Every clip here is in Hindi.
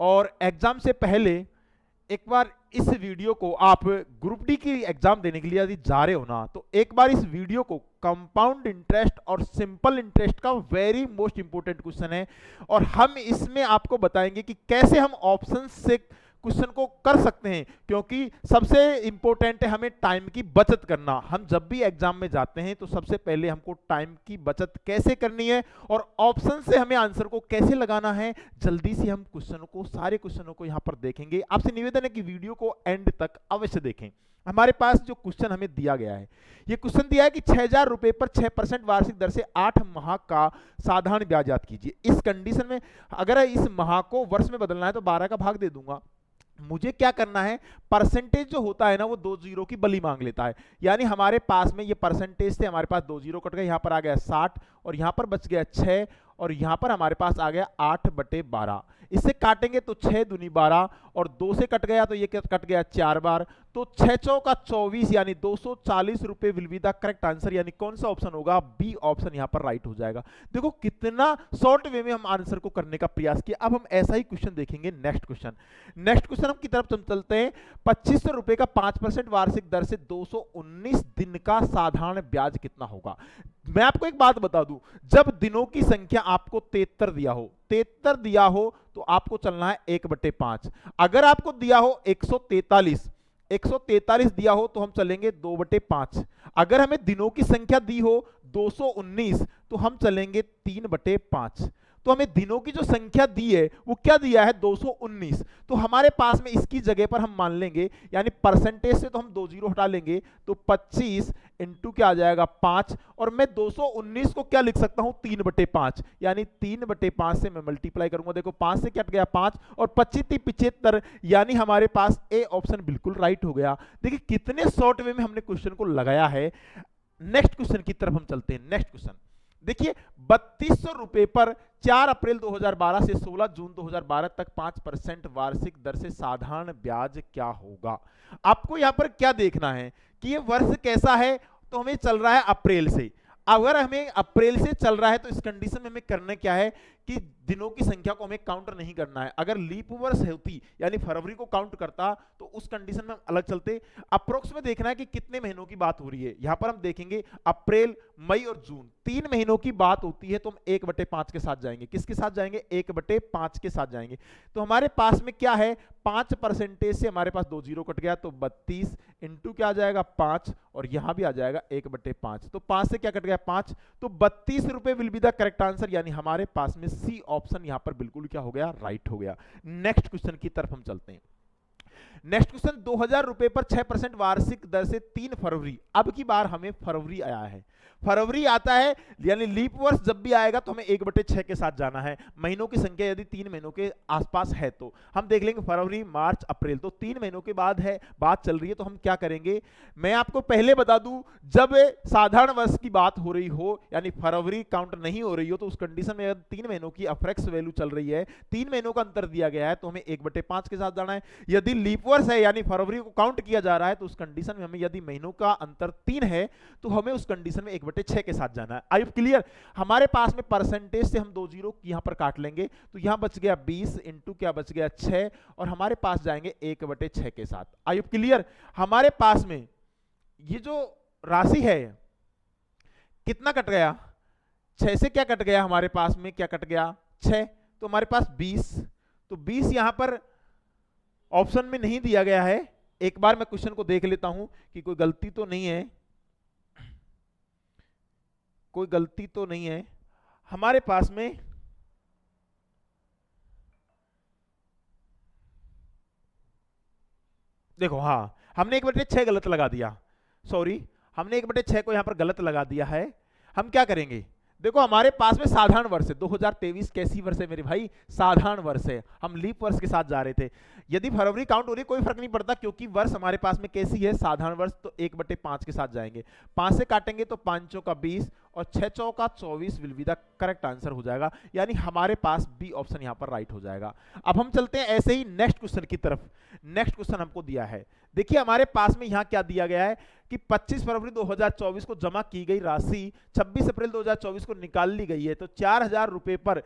और एग्जाम से पहले एक बार इस वीडियो को आप ग्रुप डी की एग्जाम देने के लिए यदि जा रहे हो ना, तो एक बार इस वीडियो को, कंपाउंड इंटरेस्ट और सिंपल इंटरेस्ट का वेरी मोस्ट इंपोर्टेंट क्वेश्चन है, और हम इसमें आपको बताएंगे कि कैसे हम ऑप्शन से क्वेश्चन को कर सकते हैं, क्योंकि सबसे इंपॉर्टेंट है हमें टाइम की बचत करना। हम जब भी एग्जाम में जाते हैं तो सबसे पहले हमको टाइम की बचत कैसे करनी है और ऑप्शन से हमें आंसर को कैसे लगाना है, जल्दी से हम क्वेश्चनों को, सारे क्वेश्चनों को यहां पर देखेंगे। आपसे निवेदन है कि वीडियो को एंड तक अवश्य देखें। हमारे पास जो क्वेश्चन हमें दिया गया है, ये क्वेश्चन दिया है कि 6,000 रुपए पर 6% वार्षिक दर से 8 माह का साधारण ब्याज याद कीजिए। इस कंडीशन में अगर इस माह को वर्ष में बदलना है तो 12 का भाग दे दूंगा। मुझे क्या करना है, परसेंटेज जो होता है ना वो 2 जीरो की बली मांग लेता है। यानी हमारे पास में ये परसेंटेज से हमारे पास 2 जीरो कट गए, यहां पर आ गया 60 और यहां पर बच गया 6 और यहां पर हमारे पास आ गया 8/12। इससे काटेंगे तो 6 दूनी 12 और 2 से कट गया तो ये कट गया 4 बार, तो 6 चौका 24 यानी 240 रुपए will be the correct answer. यानी कौन सा ऑप्शन होगा, बी ऑप्शन यहां पर राइट हो जाएगा। देखो कितना शॉर्ट वे में हम आंसर को करने का प्रयास किया। अब हम ऐसा ही क्वेश्चन देखेंगे। नेक्स्ट क्वेश्चन हम की तरफ चलते हैं। 2500 रुपए का 5% वार्षिक दर से 219 दिन का साधारण ब्याज कितना होगा। मैं आपको एक बात बता दूं, जब दिनों की संख्या आपको 73 दिया हो तो आपको चलना है 1/5। अगर आपको दिया हो 143 दिया हो तो हम चलेंगे 2/5। अगर हमें दिनों की संख्या दी हो 219 तो हम चलेंगे 3/5। तो हमें दिनों की जो संख्या दी है वो क्या दिया है, 219। तो हमारे पास में इसकी जगह पर हम मान लेंगे, यानी परसेंटेज से तो हम 2 जीरो हटा लेंगे, तो 25 इंटू क्या आ जाएगा 5, और मैं 219 को क्या लिख सकता हूं, 3/5। यानी 3/5 से मैं मल्टीप्लाई करूंगा। देखो 5 से कट गया 5 और 25 75, यानी हमारे पास ए ऑप्शन बिल्कुल राइट हो गया। देखिए कितने शॉर्ट वे में हमने क्वेश्चन को लगाया है। नेक्स्ट क्वेश्चन की तरफ हम चलते हैं। नेक्स्ट क्वेश्चन देखिए, 3200 रुपए पर 4 अप्रैल 2012 से 16 जून 2012 तक 5% वार्षिक दर से साधारण ब्याज क्या होगा। आपको यहां पर क्या देखना है कि ये वर्ष कैसा है, तो हमें चल रहा है अप्रैल से। अगर हमें अप्रैल से चल रहा है तो इस कंडीशन में हमें करना क्या है कि दिनों की संख्या को हमें काउंट नहीं करना है। अगर लीप वर्ष होती यानी फरवरी को काउंट करता तो उस कंडीशन में हम अलग चलते। अप्रोक्स में देखना है कि कितने महीनों की बात हो रही है। यहां पर हम देखेंगे अप्रैल, मई और जून 3 महीनों की बात होती है, तो हम 1/5 के साथ जाएंगे। किसके साथ जाएंगे, 1/5 के साथ जाएंगे। तो हमारे पास में क्या है, 5% से हमारे पास 2 जीरो कट गया, तो 32 इंटू क्या आ जाएगा 5 और यहां भी आ जाएगा 1/5। तो 5 से क्या कट गया 5, तो 32 रुपए will be the correct answer. यानी हमारे पास में सी ऑप्शन यहां पर बिल्कुल क्या हो गया, राइट हो गया। नेक्स्ट क्वेश्चन की तरफ हम चलते हैं। नेक्स्ट क्वेश्चन, 2000 रुपए पर 6% वार्षिक दर से 3 फरवरी। अब की बार हमें फरवरी आया है, फरवरी आता है, यानी लीप वर्ष जब भी आएगा तो हमें 1/6 के साथ जाना है। महीनों की संख्या यदि 3 महीनों के आसपास है तो हम देख लेंगे फरवरी, मार्च, अप्रैल, तो 3 महीनों के बाद है, बात चल रही है। तो हम क्या करेंगे, मैं आपको पहले बता दूं, जब साधारण वर्ष की बात हो रही हो यानी फरवरी काउंट नहीं हो रही हो, तो उस कंडीशन में 3 महीनों की अफ्रेक्स वैल्यू चल रही है, 3 महीनों का अंतर दिया गया है, तो हमें 1/5 के साथ जाना है। यदि लीप वर्ष है यानी फरवरी को काउंट किया जा रहा है, तो उस कंडीशन में हमें यदि महीनों का अंतर 3 है तो हमें उस कंडीशन में 1/6 के साथ जाना है। I am clear. हमारे पास में परसेंटेज से हम 2 जीरो यहां पर काट लेंगे, तो यहां बच गया 20 इंटू क्या बच गया 6 और हमारे पास जाएंगे 1/6 के साथ। I am clear. हमारे पास में ये जो राशि है कितना कट गया, 6 से क्या कट गया, हमारे पास में क्या कट गया 6, तो हमारे पास 20, तो 20 यहां पर ऑप्शन में नहीं दिया गया है। एक बार मैं क्वेश्चन को देख लेता हूं कि कोई गलती तो नहीं है, कोई गलती तो नहीं है हमारे पास में। देखो हाँ, हमने 1/6 गलत लगा दिया, सॉरी, हमने 1/6 को यहां पर गलत लगा दिया है। हम क्या करेंगे, देखो हमारे पास में साधारण वर्ष है, 2023 कैसी वर्ष है मेरे भाई, साधारण वर्ष है, हम लीप वर्ष के साथ जा रहे थे। यदि फरवरी काउंट हो रही कोई फर्क नहीं पड़ता, क्योंकि वर्ष हमारे पास में कैसी है, साधारण वर्ष, तो 1/5 के साथ जाएंगे। 5 से काटेंगे तो 5 चौका 20 और 6 चौका 24 will be the correct answer हो जाएगा। यानी हमारे पास बी ऑप्शन यहां पर राइट हो जाएगा। अब हम चलते हैं ऐसे ही नेक्स्ट क्वेश्चन की तरफ। नेक्स्ट क्वेश्चन हमको दिया है, देखिए हमारे पास में यहां क्या दिया गया है कि 25 फरवरी 2024 को जमा की गई राशि 26 अप्रैल 2024 को निकाल ली गई है, तो 4000 रुपए पर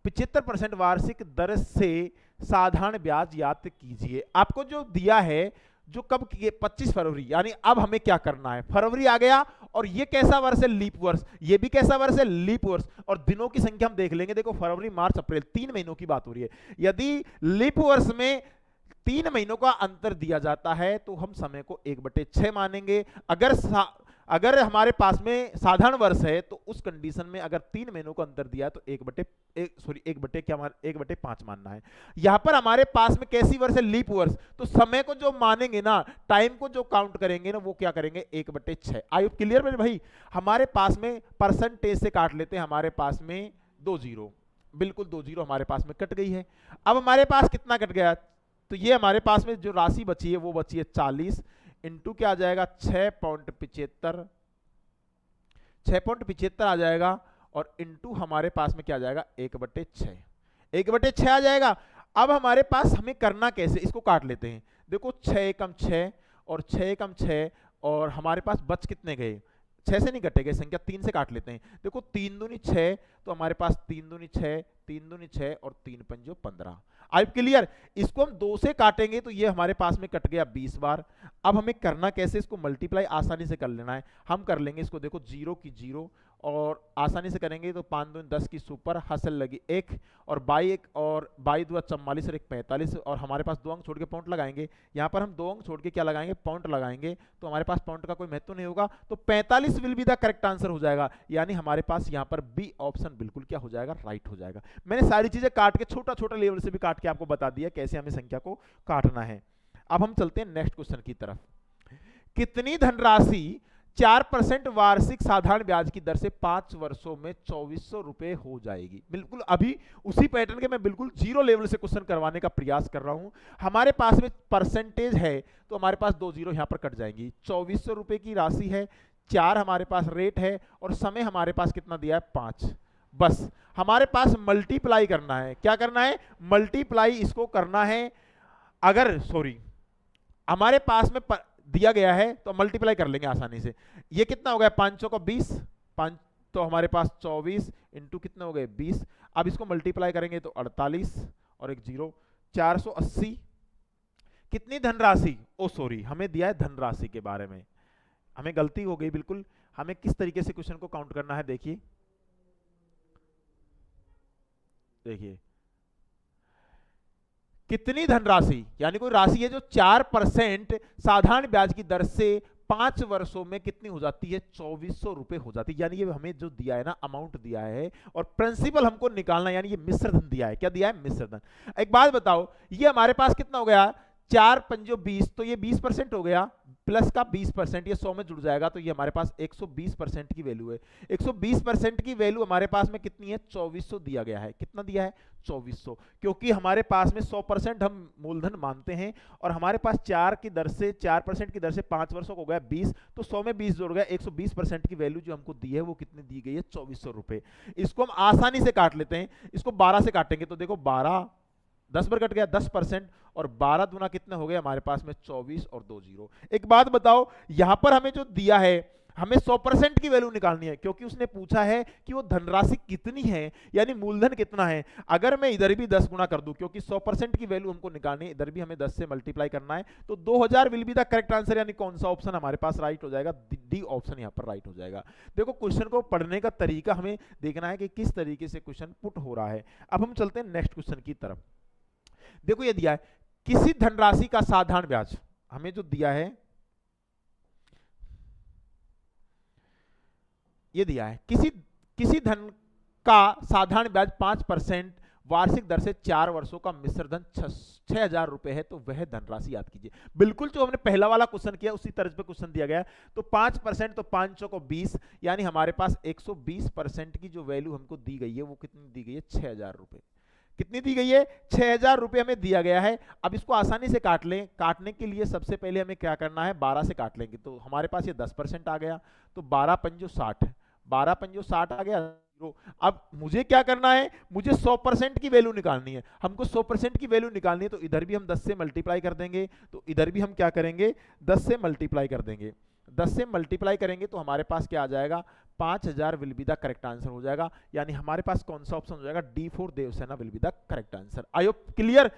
75% वार्षिक दर से साधारण ब्याज याद कीजिए। आपको जो दिया है जो कब किए 25 फरवरी, यानी अब हमें क्या करना है, फरवरी आ गया और ये कैसा वर्ष है, लीप वर्ष, ये भी कैसा वर्ष है, लीप वर्ष, और दिनों की संख्या हम देख लेंगे। देखो फरवरी मार्च अप्रैल 3 महीनों की बात हो रही है। यदि लीप वर्ष में 3 महीनों का अंतर दिया जाता है तो हम समय को 1/6 मानेंगे। अगर हमारे पास में साधारण वर्ष है तो उस कंडीशन में अगर 3 महीनों का अंतर दिया तो 1/5 मानना है। यहां पर हमारे पास में कैसी वर्ष है, लीप वर्ष, तो समय को जो मानेंगे ना, टाइम को जो काउंट करेंगे ना, वो क्या करेंगे 1/6। आई क्लियर मेरे भाई। हमारे पास में परसेंटेज से काट लेते हैं, हमारे पास में 2 जीरो, बिल्कुल 2 जीरो हमारे पास में कट गई है। अब हमारे पास कितना कट गया, तो ये हमारे पास में जो राशि बची है वो बची है 40 इंटू क्या आ जाएगा 6.75, 6.75 आ जाएगा, और इंटू हमारे पास में क्या आ जाएगा 1/6, 1/6 आ जाएगा। अब हमारे पास हमें करना कैसे, इसको काट लेते हैं। देखो 6 एकम 6 और 6 एकम 6, और हमारे पास बच कितने गए, 6 से नहीं कटेगा संख्या, 3 से काट लेते हैं। देखो 3 दूनी 6, तो हमारे पास 3 दूनी 6, 3 दूनी 6 और 3 पंजो 15। I clear. इसको हम 2 से काटेंगे तो ये हमारे पास में कट गया 20 बार। अब हमें करना कैसे, इसको मल्टीप्लाई आसानी से कर लेना है। हम कर लेंगे इसको, देखो 0 की 0, और आसानी से करेंगे तो 5 दूनी 10 की सुपर, हासिल लगी 1, और 22 और 22 दूना 44 और 1 45, और हमारे पास 2 अंक छोड़ के पॉइंट लगाएंगे। यहाँ पर हम 2 अंक छोड़ के क्या लगाएंगे, पॉइंट लगाएंगे, तो हमारे पास पॉइंट का कोई महत्व नहीं होगा, तो 45 will be the correct answer हो जाएगा। यानी हमारे पास यहाँ पर बी ऑप्शन बिल्कुल क्या हो जाएगा, राइट हो जाएगा। मैंने सारी चीजें काट के छोटा छोटा लेवल से भी काट के आपको बता दिया कैसे हमें संख्या को काटना है। अब हम चलते हैं नेक्स्ट क्वेश्चन की तरफ। कितनी धनराशि 4% वार्षिक साधारण ब्याज की दर से 5 वर्षों में 2400 रुपए हो जाएगी। बिल्कुल अभी उसी पैटर्न के मैं बिल्कुल जीरो लेवल से क्वेश्चन करवाने का प्रयास कर रहा हूं। हमारे पास में परसेंटेज है तो हमारे पास 2 जीरो यहां पर कट जाएंगी। 2400 रुपए की राशि है, 4 हमारे पास रेट है, और समय हमारे पास कितना दिया है 5। बस हमारे पास मल्टीप्लाई करना है। क्या करना है, मल्टीप्लाई इसको करना है। अगर हमारे पास में दिया गया है तो मल्टीप्लाई कर लेंगे आसानी से। ये कितना हो गया 500 को 20, 5 तो हमारे पास 24 इंटू कितने हो गए 20। अब इसको मल्टीप्लाई करेंगे तो 48 और एक जीरो, 480। कितनी धनराशि, हमें दिया है धनराशि के बारे में, हमें गलती हो गई बिल्कुल। हमें किस तरीके से क्वेश्चन को काउंट करना है, देखिए कितनी धनराशि, यानी कोई राशि है जो 4% साधारण ब्याज की दर से 5 वर्षों में कितनी हो जाती है, 2400 रुपए हो जाती है। यानी ये हमें जो दिया है ना, अमाउंट दिया है, और प्रिंसिपल हमको निकालना, यानी ये मिश्र धन दिया है। क्या दिया है, मिश्र धन। एक बात बताओ, ये हमारे पास कितना हो गया, 4 पंजो 20, तो ये 20% हो गया, प्लस का 20%, ये 100 में जुड़ जाएगा, तो ये हमारे पास 120% की वैल्यू है। 120% की वैल्यू हमारे पास में कितनी है, 2400 दिया गया है। कितना दिया है, 2400, क्योंकि हमारे पास में 100% हम मूलधन मानते हैं, और हमारे पास 4% की दर से 5 वर्षों को हो गया 20, तो 100 में 20 जोड़ गया, 120% की वैल्यू जो हमको दी है वो कितनी दी गई है, 2400 रुपए। इसको हम आसानी से काट लेते हैं, इसको 12 से काटेंगे तो देखो 12 10 पर कट गया 10%, और 12 दूना कितने हो गए हमारे पास में 24 और 2 जीरो। एक बात बताओ, यहां पर हमें जो दिया है, हमें 100% की वैल्यू निकालनी है, क्योंकि उसने पूछा है कि वो धनराशि कितनी है, यानी मूलधन कितना है। अगर मैं इधर भी 10 गुना कर दूं, क्योंकि 100% की वैल्यू हमको निकालनी है, इधर भी हमें 10 से मल्टीप्लाई करना है, तो 2000 will be the correct answer. यानी कौन सा ऑप्शन हमारे पास राइट हो जाएगा, डी ऑप्शन यहां पर राइट हो जाएगा। देखो क्वेश्चन को पढ़ने का तरीका हमें देखना है कि किस तरीके से क्वेश्चन पुट हो रहा है। अब हम चलते हैं नेक्स्ट क्वेश्चन की तरफ। देखो ये दिया है, किसी धनराशि का साधारण ब्याज, हमें जो दिया है ये दिया है, किसी धन का साधारण ब्याज 5% वार्षिक दर से 4 वर्षों का मिश्र धन 6000 रुपए है, तो वह धनराशि याद कीजिए। बिल्कुल जो हमने पहला वाला क्वेश्चन किया उसी तर्ज पे क्वेश्चन दिया गया। तो 5% तो 500 को 20, यानी हमारे पास 120% की जो वैल्यू हमको दी गई है वो कितनी दी गई है, 6000 रुपए। कितनी दी गई है, 6000 रुपए हमें दिया गया है। अब इसको आसानी से काट लें। काटने के लिए सबसे पहले हमें क्या करना है, 12 से काट लेंगे, तो हमारे पास ये 10% आ गया, तो 12 पंजो 60, 12 पंजो 60 आ गया। अब मुझे क्या करना है, मुझे 100% की वैल्यू निकालनी है। हमको 100% की वैल्यू निकालनी है, तो इधर भी हम 10 से मल्टीप्लाई कर देंगे, तो इधर भी हम क्या करेंगे, 10 से मल्टीप्लाई कर देंगे। 10 से मल्टीप्लाई करेंगे तो हमारे पास क्या आ जाएगा, 5000 will be the correct answer हो जाएगा। यानी हमारे पास कौन सा ऑप्शन हो जाएगा, D4 Devsena will be the correct answer. I hope clear.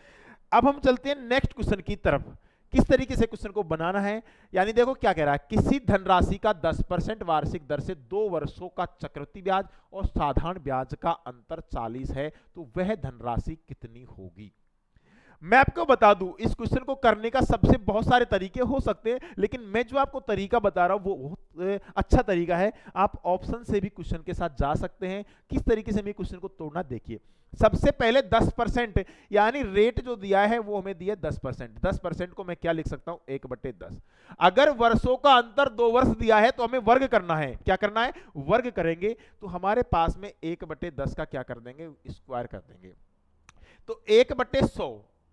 अब हम चलते हैं नेक्स्ट क्वेश्चन की तरफ, किस तरीके से क्वेश्चन को बनाना है। यानी देखो क्या कह रहा है, किसी धनराशि का 10% वार्षिक दर से 2 वर्षों का चक्रवृद्धि ब्याज और साधारण ब्याज का अंतर 40 है, तो वह धनराशि कितनी होगी। मैं आपको बता दूं, इस क्वेश्चन को करने का सबसे बहुत सारे तरीके हो सकते हैं, लेकिन मैं जो आपको तरीका बता रहा हूं वो बहुत अच्छा तरीका है। आप ऑप्शन से भी क्वेश्चन के साथ जा सकते हैं। किस तरीके से मैं क्वेश्चन को तोड़ना देखिए। सबसे पहले 10%, यानी रेट जो दिया है वो हमें दिया 10%। 10% को मैं क्या लिख सकता हूं, 1/10। अगर वर्षों का अंतर 2 वर्ष दिया है तो हमें वर्ग करना है। क्या करना है, वर्ग करेंगे। तो हमारे पास में 1/10 का क्या कर देंगे, स्क्वायर कर देंगे। तो 1/100,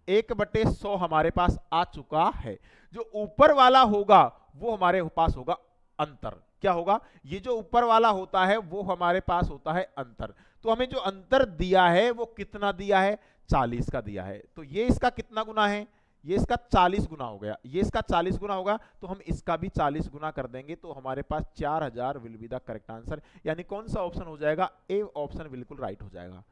1/100 हमारे पास आ चुका है। जो ऊपर वाला होगा वो हमारे पास होगा अंतर। क्या होगा, ये जो ऊपर वाला होता है वो हमारे पास होता है अंतर। तो हमें जो अंतर दिया है वो कितना दिया है, 40 का दिया है। तो ये इसका कितना गुना है, ये इसका 40 गुना हो गया। ये इसका 40 गुना होगा तो हम इसका भी 40 गुना कर देंगे, तो हमारे पास 4000 will be the correct answer. यानी कौन सा ऑप्शन हो जाएगा, ए ऑप्शन बिल्कुल राइट हो जाएगा।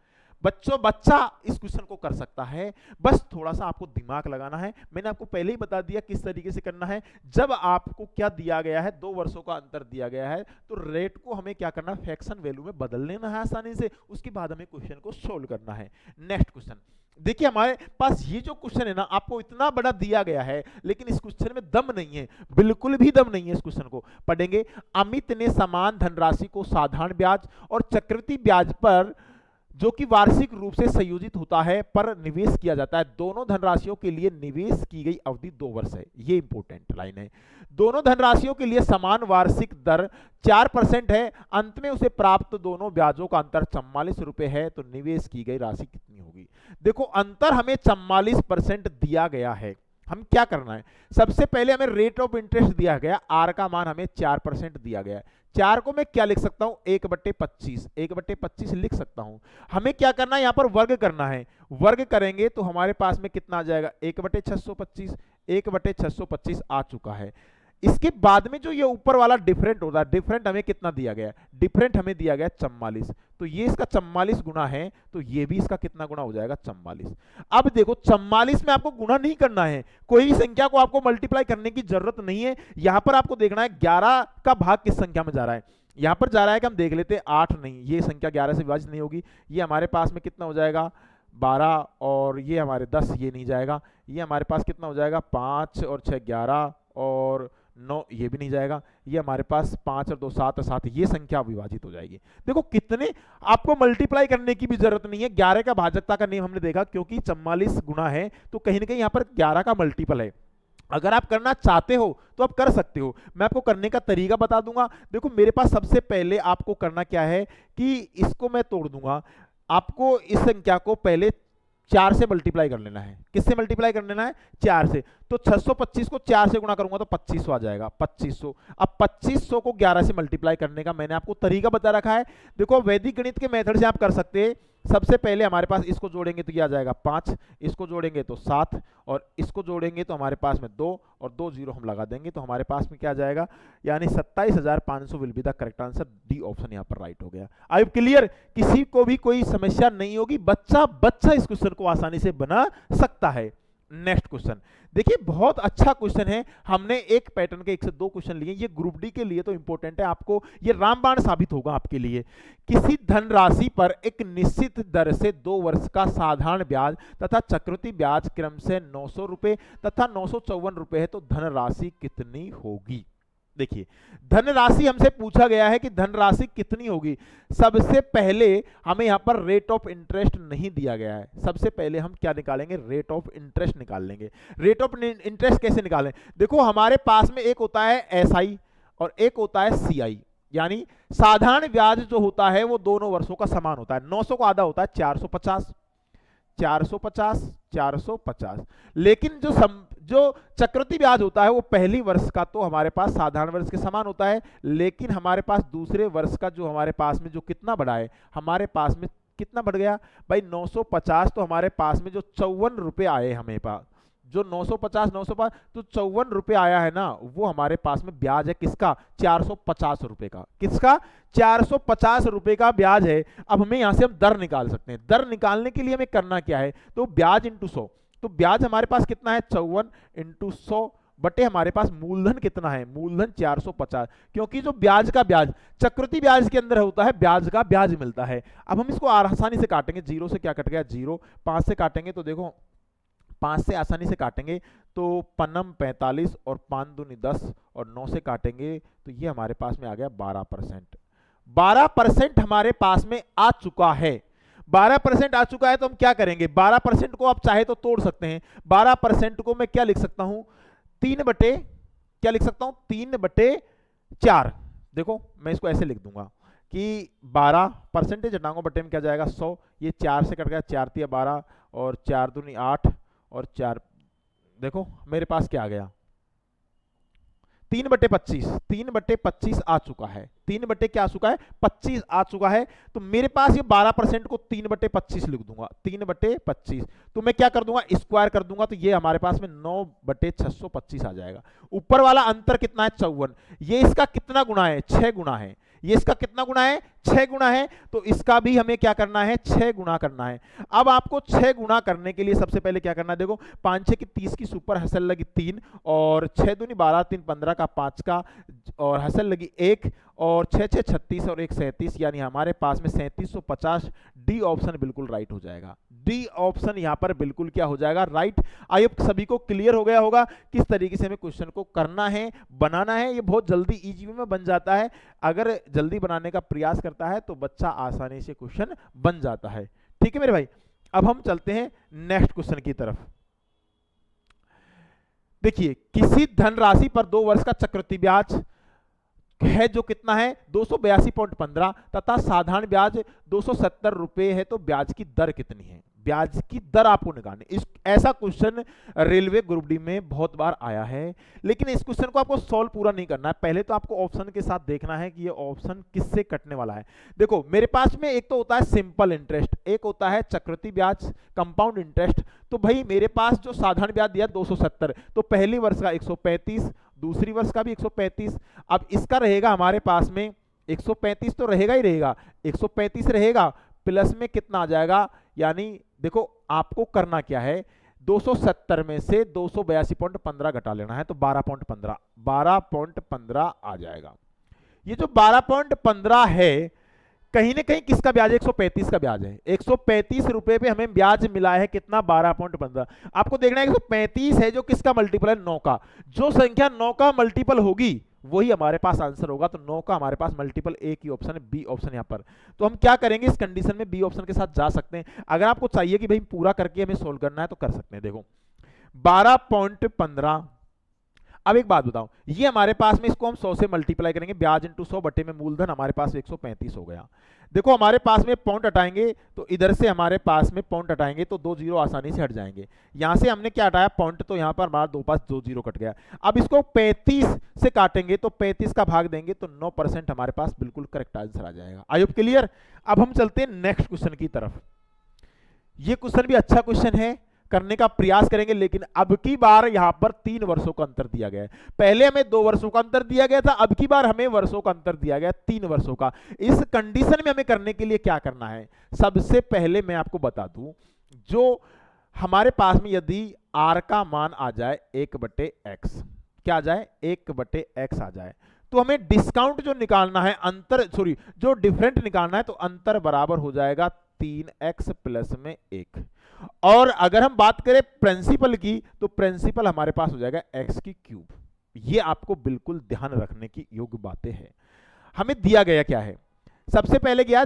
बच्चों, बच्चा इस क्वेश्चन को कर सकता है, बस थोड़ा सा आपको दिमाग लगाना है। मैंने आपको पहले ही बता दिया किस तरीके से करना है। जब आपको क्या दिया गया है, 2 वर्षों का अंतर दिया गया है, तो रेट को हमें क्या करना है, फ्रैक्शन वैल्यू में बदल लेना है आसानी से। उसके बाद हमें क्वेश्चन को सोल्व करना है। नेक्स्ट क्वेश्चन देखिए, हमारे पास ये जो क्वेश्चन है ना, आपको इतना बड़ा दिया गया है, लेकिन इस क्वेश्चन में दम नहीं है, बिल्कुल भी दम नहीं है। इस क्वेश्चन को पढ़ेंगे। अमित ने समान धनराशि को साधारण ब्याज और चक्रवृद्धि ब्याज पर, जो कि वार्षिक रूप से संयोजित होता है, पर निवेश किया जाता है। दोनों धनराशियों के लिए निवेश की गई अवधि 2 वर्ष है। ये इंपॉर्टेंट लाइन है। दोनों धनराशियों के लिए समान वार्षिक दर 4% है। अंत में उसे प्राप्त दोनों ब्याजों का अंतर 44 रुपए है। तो निवेश की गई राशि कितनी होगी। देखो, अंतर हमें 44% दिया गया है। हम क्या करना है, सबसे पहले हमें रेट ऑफ इंटरेस्ट दिया गया, आर का मान हमें 4% दिया गया है। 4 को मैं क्या लिख सकता हूं, 1/25, 1/25 लिख सकता हूं। हमें क्या करना है, यहां पर वर्ग करना है। वर्ग करेंगे तो हमारे पास में कितना आ जाएगा, 1/625, 1/625 आ चुका है। इसके बाद में जो ये ऊपर वाला डिफरेंट होता है, डिफरेंट हमें कितना दिया गया, डिफरेंट हमें दिया गया 44। तो ये इसका 44 गुना है, तो ये भी इसका कितना गुना हो जाएगा, 44। अब देखो, 44 में आपको गुना नहीं करना है, कोई भी संख्या को आपको मल्टीप्लाई करने की जरूरत नहीं है। यहां पर आपको देखना है 11 का भाग किस संख्या में जा रहा है। यहां पर जा रहा है कि हम देख लेते हैं 8 नहीं, ये संख्या 11 से विभाजित नहीं होगी। ये हमारे पास में कितना हो जाएगा, 12, और ये हमारे 10, ये नहीं जाएगा। ये हमारे पास कितना हो जाएगा, 5 और 6 11 और 9, ये भी नहीं जाएगा। ये हमारे पास 5 और 2 7 और 7, ये संख्या विभाजित हो जाएगी। देखो, कितने आपको मल्टीप्लाई करने की भी जरूरत नहीं है। 11 का भाजकता का नियम हमने देखा, क्योंकि 44 गुना है तो कहीं ना कहीं यहाँ पर 11 का मल्टीपल है। अगर आप करना चाहते हो तो आप कर सकते हो, मैं आपको करने का तरीका बता दूंगा। देखो, मेरे पास सबसे पहले आपको करना क्या है कि इसको मैं तोड़ दूंगा। आपको इस संख्या को पहले 4 से मल्टीप्लाई कर लेना है। किससे मल्टीप्लाई कर लेना है, 4 से। तो 625 को 4 से गुणा करूंगा तो 2500 आ जाएगा, 2500। अब 2500 को 11 से मल्टीप्लाई करने का मैंने आपको तरीका बता रखा है। देखो, वैदिक गणित के मेथड से आप कर सकते हैं। सबसे पहले हमारे पास इसको जोड़ेंगे तो ये आ जाएगा 5, इसको जोड़ेंगे तो 7, और इसको जोड़ेंगे तो हमारे पास में 2, और 2 जीरो हम लगा देंगे तो हमारे पास में क्या आ जाएगा, यानी 27,500 will be the correct answer. D option यहाँ पर राइट हो गया। आई क्लियर, किसी को भी कोई समस्या नहीं होगी, बच्चा इस क्वेश्चन को आसानी से बना सकता है। नेक्स्ट क्वेश्चन देखिए, बहुत अच्छा क्वेश्चन है। हमने एक पैटर्न के 1 से 2 क्वेश्चन लिए। ये ग्रुप डी के लिए तो इंपॉर्टेंट है, आपको ये रामबाण साबित होगा आपके लिए। किसी धनराशि पर एक निश्चित दर से 2 वर्ष का साधारण ब्याज तथा चक्रवृद्धि ब्याज क्रम से 900 रुपए तथा 954 रुपए है, तो धनराशि कितनी होगी। देखिए, धनराशि हमसे पूछा गया है कि धनराशि कितनी होगी। सबसे पहले हमें यहां पर रेट ऑफ इंटरेस्ट नहीं दिया गया है। सबसे पहले हम क्या निकालेंगे, रेट ऑफ इंटरेस्ट निकाल लेंगे। रेट ऑफ इंटरेस्ट कैसे निकालें, देखो, हमारे पास में एक होता है एसआई और एक होता है सीआई। यानी साधारण ब्याज जो होता है वो दोनों वर्षों का समान होता है। 900 को आधा होता है 450, 450, 450। लेकिन जो चक्रवृद्धि ब्याज होता है वो पहली वर्ष का तो हमारे पास साधारण वर्ष के समान होता है, लेकिन हमारे पास दूसरे वर्ष का जो हमारे पास में जो कितना बढ़ा है, हमारे पास में कितना बढ़ गया भाई, 950। तो हमारे पास में जो 54 रुपए आए हमें पास, जो 950 950 तो 54 रुपए आया है ना, वो हमारे पास में ब्याज है किसका, 450 रुपए का। किसका, 450 रुपए का ब्याज है। अब हमें यहां से हम दर निकाल सकते हैं। दर निकालने के लिए हमें करना क्या है, तो ब्याज इंटू 100। तो ब्याज हमारे पास कितना है, 54 इंटू 100 बटे हमारे पास मूलधन कितना है, मूलधन 450। क्योंकि जो ब्याज का ब्याज चक्रवृद्धि ब्याज के अंदर होता है, ब्याज का ब्याज मिलता है। अब हम इसको आसानी से काटेंगे, 0 से क्या कट गया 0, 5 से काटेंगे तो देखो 5 से आसानी से काटेंगे तो पन्नम 45 और 5 दूनी 10 और 9 से काटेंगे तो ये हमारे पास में आ गया 12%। 12% हमारे पास में आ चुका है। 12% आ चुका है तो हम क्या करेंगे, 12% को आप चाहे तो तोड़ सकते हैं। 12% को मैं क्या लिख सकता हूं, 3 बटे क्या लिख सकता हूं, 3 बटे 4। देखो मैं इसको ऐसे लिख दूंगा कि 12 परसेंटेज हटाऊंगा बटे में क्या जाएगा 100, ये 4 से कट गया, 4 तिया 12 और 4 दूनी 8 और 4, देखो मेरे पास क्या आ गया 3 बटे 25। 3 बटे 25 आ चुका है, 3 बटे क्या आ चुका है 25 आ चुका है। तो मेरे पास ये 12% को 3 बटे 25 लिख दूंगा, 3 बटे 25। तो मैं क्या कर दूंगा, स्क्वायर कर दूंगा तो ये हमारे पास में 9 बटे 625 आ जाएगा। ऊपर वाला अंतर कितना है 54, ये इसका कितना गुना है 6 गुना है, ये इसका कितना गुना है 6 गुना है। तो इसका भी हमें क्या करना है 6 गुना करना है। अब आपको 6 गुना करने के लिए सबसे पहले क्या करना है, देखो 5 6 की 30 की सुपर हसल लगी 3 और 6 दूनी 12 3 15 का 5 का और हसल लगी 1 और 6 6 36 और 1 37, यानी हमारे पास में 3750। डी ऑप्शन बिल्कुल राइट हो जाएगा। डी ऑप्शन यहां पर बिल्कुल क्या हो जाएगा, राइट। आई होप सभी को क्लियर हो गया होगा किस तरीके से हमें क्वेश्चन को करना है, बनाना है। ये बहुत जल्दी इजी वे में बन जाता है। अगर जल्दी बनाने का प्रयास करता है तो बच्चा आसानी से क्वेश्चन बन जाता है। ठीक है मेरे भाई, अब हम चलते हैं नेक्स्ट क्वेश्चन की तरफ। देखिए किसी धनराशि पर 2 वर्ष का चक्रवृद्धि ब्याज है जो कितना है 282.15 तथा साधारण ब्याज 270 रुपए है, तो ब्याज की दर कितनी है, ब्याज की दर आपको निकालनी। इस ऐसा क्वेश्चन रेलवे ग्रुप डी में बहुत बार आया है, लेकिन इस क्वेश्चन को आपको सॉल्व पूरा नहीं करना है। पहले तो आपको ऑप्शन के साथ देखना है कि ये ऑप्शन किससे कटने वाला है। देखो मेरे पास में एक तो होता है सिंपल इंटरेस्ट, एक होता है चक्रवृद्धि ब्याज कंपाउंड इंटरेस्ट। तो भाई मेरे पास जो साधारण ब्याज दिया 270, तो पहली वर्ष का 135, दूसरी वर्ष का भी 135। अब इसका रहेगा हमारे पास में 135 तो रहेगा ही रहेगा, 135 रहेगा प्लस में कितना आ जाएगा, यानी देखो आपको करना क्या है 270 में से 282.15 घटा लेना है, तो 12.15 आ जाएगा। ये जो 12.15 है कहीं ना कहीं किसका ब्याज है, 135 का ब्याज है। 135 रुपए पे हमें ब्याज मिला है कितना 12.15। आपको देखना है 135 है जो किसका मल्टीपल है 9 का। जो संख्या 9 का मल्टीपल होगी वही हमारे पास आंसर होगा। तो 9 का हमारे पास मल्टीपल ए की ऑप्शन है, बी ऑप्शन यहाँ पर। तो हम क्या करेंगे इस कंडीशन में, बी ऑप्शन के साथ जा सकते हैं। अगर आपको चाहिए कि भाई पूरा करके हमें सोल्व करना है तो कर सकते हैं। देखो 12.15। अब एक बात बताओ, ये हमारे पास में इसको हम 100 से मल्टीप्लाई करेंगे, ब्याज इंटू 100 बटे में मूलधन हमारे पास 135 हो गया। देखो हमारे पास में पॉइंट हटाएंगे तो इधर से हमारे पास में पॉइंट हटाएंगे तो 2 जीरो आसानी से हट जाएंगे। यहां से हमने क्या हटाया पॉइंट, तो यहां पर हमारा 2 पास 2 जीरो कट गया। अब इसको 35 से काटेंगे तो 35 का भाग देंगे तो 9% हमारे पास बिल्कुल करेक्ट आंसर आ जाएगा। I hope clear. अब हम चलते हैं नेक्स्ट क्वेश्चन की तरफ। ये क्वेश्चन भी अच्छा क्वेश्चन है, करने का प्रयास करेंगे, लेकिन अब की बार यहां पर 3 वर्षों का अंतर दिया गया है। पहले हमें 2 वर्षों का अंतर दिया गया था, अब की बार हमें वर्षों का अंतर दिया गया 3 वर्षों का। इस कंडीशन में हमें करने के लिए क्या करना है, सबसे पहले मैं आपको बता दूं, जो हमारे पास में यदि आर का मान आ जाए 1/x, क्या आ जाए 1/x आ जाए, तो हमें डिस्काउंट जो निकालना है, अंतर सॉरी जो डिफरेंट निकालना है, तो अंतर बराबर हो जाएगा 3x प्लस में 1। और अगर हम बात करें प्रिंसिपल की, तो प्रिंसिपल हमारे पास हो जाएगा x की क्यूब। ये आपको बिल्कुल ध्यान रखने की योग्य बातें हैं। हमें दिया गया क्या है, सबसे पहले गया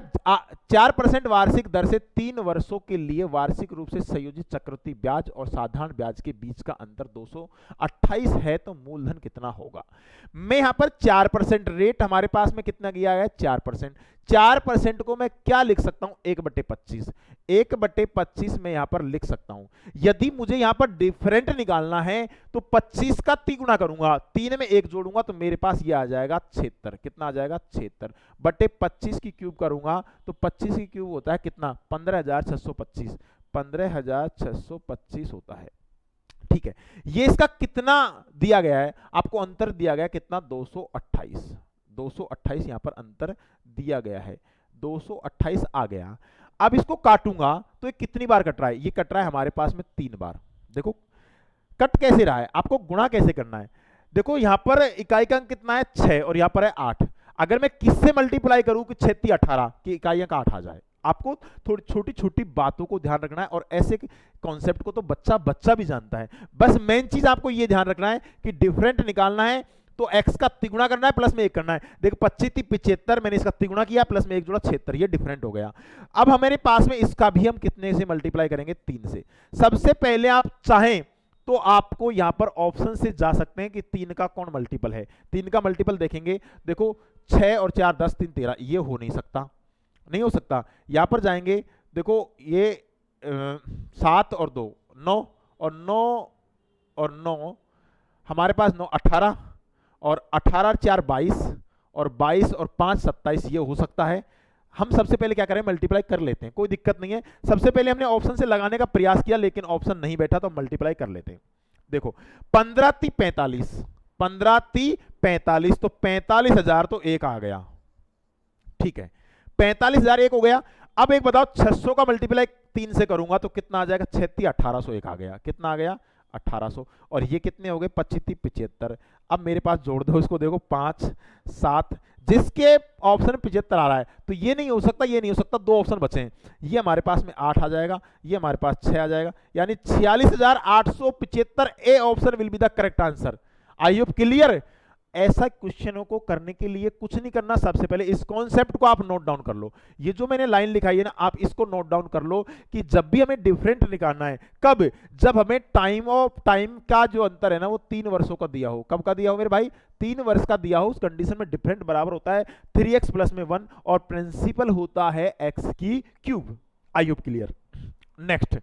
4% वार्षिक दर से 3 वर्षों के लिए वार्षिक रूप से संयोजित चक्रवृद्धि ब्याज और साधारण ब्याज के बीच का अंतर 228 है, तो मूलधन कितना होगा। मैं यहां पर 4% रेट हमारे पास में कितना गया है 4%। 4% को मैं क्या लिख सकता हूं 1/25। 1/25 में यहां पर लिख सकता हूं। यदि मुझे यहां पर डिफरेंट निकालना है तो 25 का 3 गुना करूंगा, 3 में 1 जोड़ूंगा तो मेरे पास ये आ जाएगा 76। कितना आ जाएगा 76 बटे 25 की क्यूब करूंगा तो 25 की क्यूब होता है कितना 15,625 होता है। ठीक है, ये इसका कितना दिया गया है, आपको अंतर दिया गया कितना, 228। 228 यहां पर अंतर दिया गया है, 228 आ गया। अब इसको काटूंगा तो ये कितनी बार कट रहा है, ये कट रहा है हमारे पास में 3 बार। देखो कट कैसे रहा है, आपको गुणा कैसे करना है। देखो यहां पर इकाई का अंक कितना है 6 और यहां पर है 8। अगर मैं किससे मल्टीप्लाई करूं कि 6 × 18 की इकाइयां का 8 आ जाए। आपको थोड़ी छोटी छोटी बातों को ध्यान रखना है, और ऐसे कॉन्सेप्ट को तो बच्चा बच्चा भी जानता है। बस मेन चीज आपको ये ध्यान रखना है कि डिफरेंट निकालना है तो x का तिगुना करना है, प्लस में 1 करना है। देखो 25 × 75, मैंने इसका तिगुना किया, प्लस में 1 जोड़ा 76, ये डिफरेंट हो गया। अब हमारे पास में इसका भी हम कितने से मल्टीप्लाई करेंगे, 3 से। सबसे पहले आप चाहें तो आपको यहां पर ऑप्शन से जा सकते हैं कि 3 का कौन मल्टीपल है। 3 का मल्टीपल देखेंगे, देखो 6 और 4 10 3 13, ये हो नहीं सकता, नहीं हो सकता। यहां पर जाएंगे, देखो ये 7 और 2 9, और 9 और 9 हमारे पास 9 18, और 18 और 4 22, और 22 और 5 27, ये हो सकता है। हम सबसे पहले क्या करें, मल्टीप्लाई कर लेते हैं, कोई दिक्कत नहीं है। सबसे पहले हमने ऑप्शन से लगाने का प्रयास किया लेकिन ऑप्शन नहीं बैठा, तो मल्टीप्लाई कर लेते हैं। देखो 15 × 45, 15 × 45, तो 45,000 तो एक आ गया, ठीक है, 45,000 एक हो गया। अब एक बताओ 600 का मल्टीप्लाई 3 से करूंगा तो कितना आ जाएगा, 6 × 1800 एक आ गया, कितना आ गया 1800, और ये कितने हो गए 25 × 75। अब मेरे पास जोड़ दो इसको, देखो 5 7, जिसके ऑप्शन 75 आ रहा है, तो ये नहीं हो सकता, ये नहीं हो सकता, 2 ऑप्शन बचे हैं। ये हमारे पास में 8 आ जाएगा, ये हमारे पास 6 आ जाएगा, यानी 46,875 A option will be the correct answer. I hope clear. ऐसा क्वेश्चनों को करने के लिए कुछ नहीं करना, सबसे पहले इस कॉन्सेप्ट को आप नोट डाउन कर लो। ये जो मैंने लाइन लिखाई है ना, आप इसको नोट डाउन कर लो कि जब भी हमें डिफरेंट निकालना है, कब, जब हमें टाइम का जो अंतर है ना वो 3 वर्षों का दिया हो। कब का दिया हो मेरे भाई, 3 वर्ष का दिया हो। उस कंडीशन में डिफरेंट बराबर होता है 3x + में 1, और प्रिंसिपल होता है x³। आई होप क्लियर। नेक्स्ट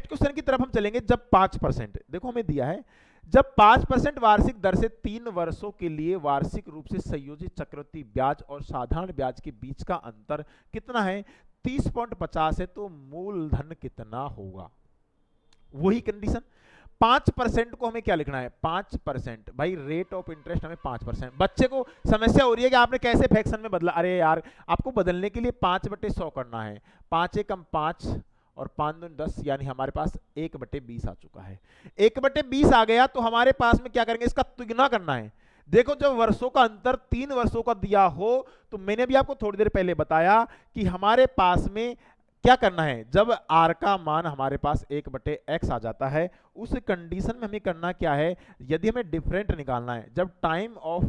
क्वेश्चन की तरफ हम चलेंगे। जब 5%, देखो हमें दिया है, जब 5% वार्षिक दर से 3 वर्षों के लिए वार्षिक रूप से संयोजित चक्रवृद्धि ब्याज और साधारण ब्याज के बीच का अंतर कितना है, 30.50 है, तो मूलधन कितना होगा। वही कंडीशन, 5% को हमें क्या लिखना है, 5%। भाई रेट ऑफ इंटरेस्ट हमें 5%। बच्चे को समस्या हो रही है कि आपने कैसे फ्रैक्शन में बदला। अरे यार, आपको बदलने के लिए 5/100 करना है, 5 × 5 और 5 × 10, यानी हमारे पास 1/20 आ चुका है। 1/20 आ गया तो हमारे पास में क्या करेंगे, इसका तिगुना करना है। देखो जब वर्षों का अंतर 3 वर्षों का दिया हो, तो मैंने भी आपको थोड़ी देर पहले बताया कि हमारे पास में क्या करना है, जब r का मान हमारे पास 1/x आ जाता है, उस कंडीशन में हमें करना क्या है, यदि हमें डिफरेंट निकालना है, जब टाइम ऑफ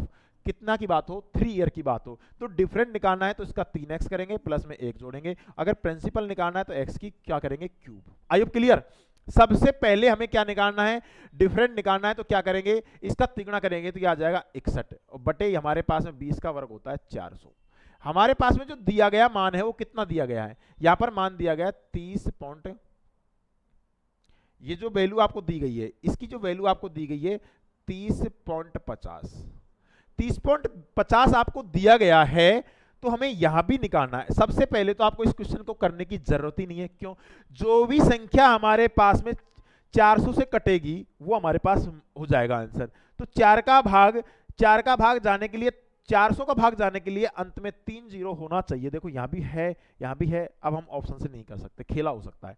कितना की बात हो, 3 ईयर की बात हो, तो डिफरेंट निकालना है तो इसका 3x करेंगे, प्लस में 1 जोड़ेंगे। अगर प्रिंसिपल निकालना है तो x की क्या करेंगे, क्यूब। आई होप क्लियर। सबसे पहले हमें क्या निकालना है, डिफरेंट निकालना है, तो क्या करेंगे, इसका तिगुना करेंगे तो क्या आ जाएगा 61, और बटे हमारे पास में 20 का वर्ग होता है 400। हमारे पास में जो दिया गया मान है वो कितना दिया गया है, यहां पर मान दिया गया 30 पॉइंट, ये जो वैल्यू आपको दी गई है, इसकी जो वैल्यू आपको दी गई है 30.50, 30.50 आपको दिया गया है, तो हमें यहां भी निकालना है। सबसे पहले तो आपको इस क्वेश्चन को करने की जरूरत ही नहीं है, क्यों, जो भी संख्या हमारे पास में 400 से कटेगी वो हमारे पास हो जाएगा आंसर। तो 4 का भाग जाने के लिए, 400 का भाग जाने के लिए अंत में 3 जीरो होना चाहिए। देखो यहां भी है, यहां भी है, अब हम ऑप्शन से नहीं कर सकते, खेला हो सकता है।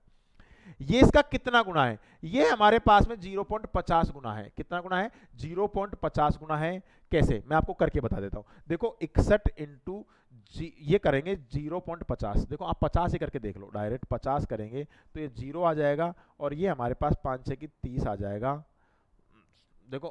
ये इसका कितना गुना है, ये हमारे पास में 0.50 गुना है। कितना गुना है, 0.50 गुना है। कैसे, मैं आपको करके बता देता हूं। देखो 61 इंटू ये करेंगे 0.50, देखो आप 50 ही करके देख लो, डायरेक्ट 50 करेंगे तो ये 0 आ जाएगा, और ये हमारे पास 5 6 की 30 आ जाएगा। देखो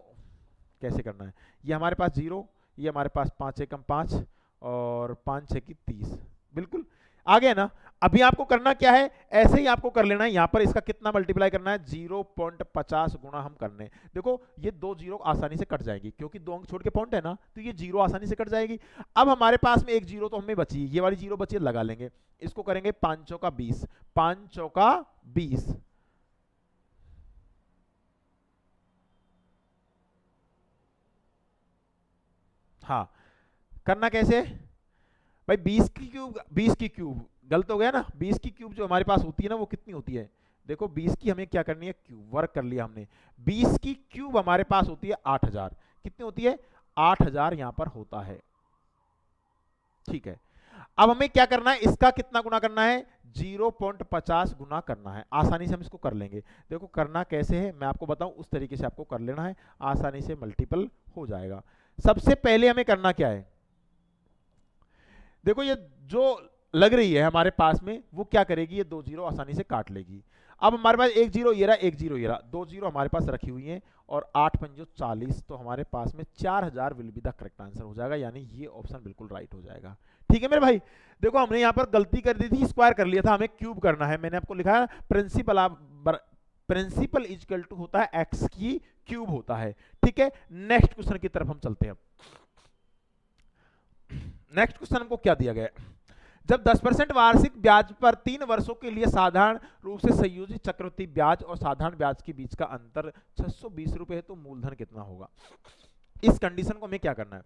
कैसे करना है, ये हमारे पास 0, ये हमारे पास 5 एकम 5 और 5 6 की 30, बिल्कुल आ गया ना। अभी आपको करना क्या है, ऐसे ही आपको कर लेना है। यहां पर इसका कितना मल्टीप्लाई करना है, 0.50 गुना हम करने। देखो ये 2 जीरो आसानी से कट जाएगी, क्योंकि 2 अंक छोड़ के पॉइंट है ना, तो ये 0 आसानी से कट जाएगी। अब हमारे पास में 1 जीरो तो हमें बची, ये वाली 0 बची, लगा लेंगे। इसको करेंगे 5 चौका 20, 5 चौका 20, हाँ करना कैसे भाई, 20 की क्यूब गलत हो गया ना। 20 की क्यूब जो हमारे पास होती है ना, वो कितनी होती है, देखो 20 की हमें क्या करनी है, क्यूब, वर्क कर लिया हमने। 20 की क्यूब हमारे पास होती है 8000, कितनी होती है, 8000 यहां पर होता है, ठीक है। अब हमें क्या करना है, इसका कितना गुना करना है, 0.50 गुना करना है। आसानी से हम इसको कर लेंगे। देखो करना कैसे है मैं आपको बताऊं, उस तरीके से आपको कर लेना है, आसानी से मल्टीपल हो जाएगा। सबसे पहले हमें करना क्या है, देखो ये जो लग रही है हमारे पास में वो क्या करेगी, ये 2 जीरो आसानी से काट लेगी। अब हमारे पास 1 जीरो ये रहा, 1 जीरो ये रहा, 2 जीरो हमारे पास रखी हुई है, और 8 पंजो 40, तो हमारे पास में 4000 will be the correct answer हो जाएगा, यानी ये ऑप्शन बिल्कुल राइट हो जाएगा। ठीक है मेरे भाई, देखो हमने यहाँ पर गलती कर दी थी, स्क्वायर कर लिया था, हमें क्यूब करना है। मैंने आपको लिखा है प्रिंसिपल इज इक्वल टू होता है एक्स की क्यूब होता है। ठीक है, नेक्स्ट क्वेश्चन की तरफ हम चलते हैं। नेक्स्ट क्वेश्चन हमको क्या दिया गया है, जब 10% वार्षिक ब्याज पर 3 वर्षों के लिए साधारण रूप से संयोजित चक्रवृद्धि ब्याज और साधारण ब्याज के बीच का अंतर 620 रुपए है, तो मूलधन कितना होगा। इस कंडीशन को हमें क्या करना है,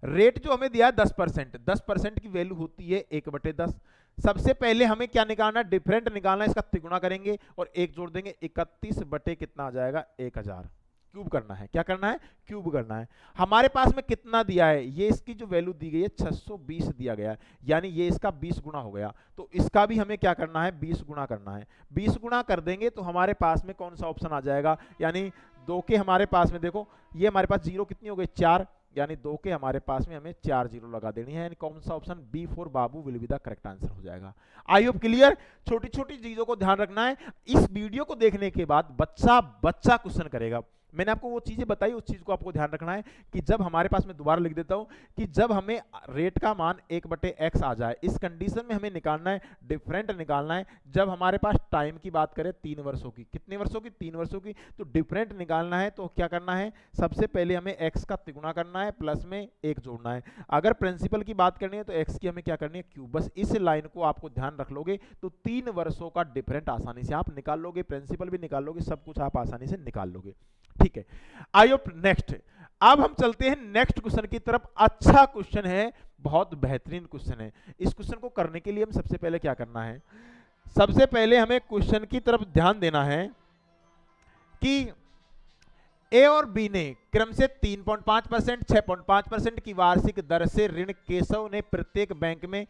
रेट जो हमें दिया है 10%, 10% की वैल्यू होती है 1/10। सबसे पहले हमें क्या निकालना है, डिफरेंट निकालना है, इसका तिगुना करेंगे और 1 जोड़ देंगे, 31 बटे कितना आ जाएगा, 1000। क्यूब करना है, क्या करना है, क्यूब करना है। हमारे पास में कितना दिया है, ये इसकी जो वैल्यू दी गई है 620 दिया गया है, यानी ये इसका 20 गुना हो गया, तो इसका भी हमें क्या करना है, 20 गुना करना है। 20 गुना कर देंगे तो हमारे पास में कौन सा ऑप्शन आ जाएगा, यानी 2 के हमारे पास में, देखो ये हमारे पास जीरो कितनी हो गई, 4, यानी 2 के हमारे पास में हमें 4 जीरो लगा देनी है, यानी कौन सा option, B for Babu will be the correct answer हो जाएगा। I hope clear. छोटी छोटी चीजों को ध्यान रखना है। इस वीडियो को देखने के बाद बच्चा क्वेश्चन करेगा। मैंने आपको वो चीजें बताई, उस चीज को आपको ध्यान रखना है कि जब हमारे पास, में दोबारा लिख देता हूं, कि जब हमें रेट का मान 1/x आ जाए, इस कंडीशन में हमें निकालना है, डिफरेंट निकालना है। जब हमारे पास टाइम की बात करें 3 वर्षों की, कितने वर्षों की, 3 वर्षों की, तो डिफरेंट निकालना है। तो क्या करना है, सबसे पहले हमें x का तिगुना करना है, प्लस में 1 जोड़ना है। अगर प्रिंसिपल की बात करनी है तो x की हमें क्या करनी है, क्यूब। बस इस लाइन को आपको ध्यान रख लोगे तो 3 वर्षों का डिफरेंट आसानी से आप निकाल लोगे, प्रिंसिपल भी निकाल लोगे, सब कुछ आप आसानी से निकाल लोगे। ठीक है, आई होप नेक्स्ट। अब हम चलते हैं नेक्स्ट क्वेश्चन की तरफ। अच्छा क्वेश्चन है, बहुत बेहतरीन क्वेश्चन है। इस क्वेश्चन को करने के लिए हम सबसे पहले क्या करना है, सबसे पहले हमें क्वेश्चन की तरफ ध्यान देना है कि ए और बी ने क्रम से 3.5%, 6.5% की वार्षिक दर से ऋण केशव ने प्रत्येक बैंक में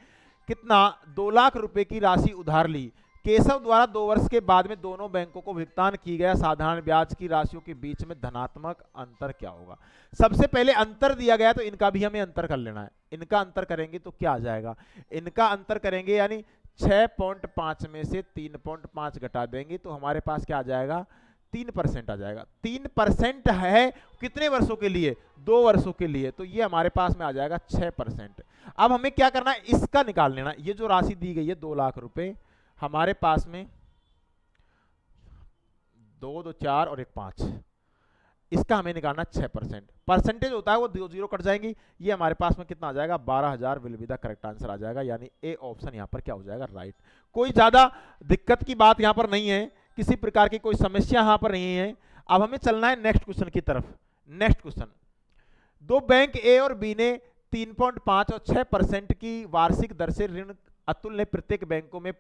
कितना, 2 लाख रुपए की राशि उधार ली। केशव द्वारा 2 वर्ष के बाद में दोनों बैंकों को भुगतान की गया साधारण ब्याज की राशियों के बीच में धनात्मक अंतर क्या होगा। सबसे पहले अंतर दिया गया तो इनका भी हमें अंतर कर लेना है। इनका अंतर करेंगे तो क्या आ जाएगा, इनका अंतर करेंगे यानी 6.5 में से 3.5 घटा देंगे तो हमारे पास क्या आ जाएगा, 3% आ जाएगा। 3% है कितने वर्षों के लिए, 2 वर्षों के लिए, तो ये हमारे पास में आ जाएगा 6%। अब हमें क्या करना है, इसका निकाल लेना। ये जो राशि दी गई है 2 लाख रुपए, हमारे पास में 2 2 4 और 1 5, इसका हमें निकालना 6%। परसेंटेज होता है वो 2 जीरो कट जाएंगी, ये हमारे पास में कितना आ जाएगा, 12000 will be the correct answer आ जाएगा, यानी ए ऑप्शन यहाँ पर क्या हो जाएगा, राइट। कोई ज्यादा दिक्कत की बात यहाँ पर नहीं है, किसी प्रकार की कोई समस्या यहाँ पर नहीं है। अब हमें चलना है नेक्स्ट क्वेश्चन की तरफ। नेक्स्ट क्वेश्चन, 2 बैंक ए और बी ने 3.5 और 6% की वार्षिक दर से ऋण अतुल ने प्रत्येक बैंकों में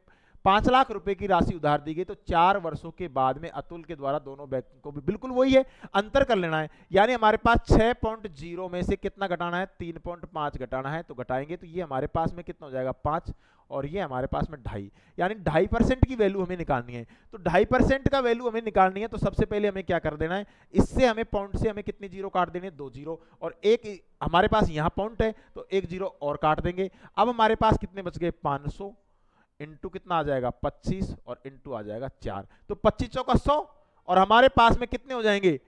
5 लाख रुपए की राशि उधार दी गई। तो 4 वर्षों के बाद में अतुल के द्वारा दोनों बैंकों को भी बिल्कुल वही है, अंतर कर लेना है। यानी हमारे पास 6.0 में से कितना घटाना है, 3.5 घटाना है, तो घटाएंगे तो ये हमारे पास में कितना हो जाएगा, 5, और ये हमारे पास में 2.5, यानी 2.5% की वैल्यू हमें निकालनी है। तो 2.5% का वैल्यू हमें निकालनी है, तो सबसे पहले हमें क्या कर देना है, इससे हमें पॉइंट से हमें कितनी जीरो काट देने, 2 जीरो, और एक हमारे पास यहाँ पॉइंट है तो 1 जीरो और काट देंगे। अब हमारे पास कितने बच गए, 500 इंटू कितना आ जाएगा, 25, और इंटू आ जाएगा 4, तो 25 चौका 100, और हमारे पास में कितने हो जाएंगे,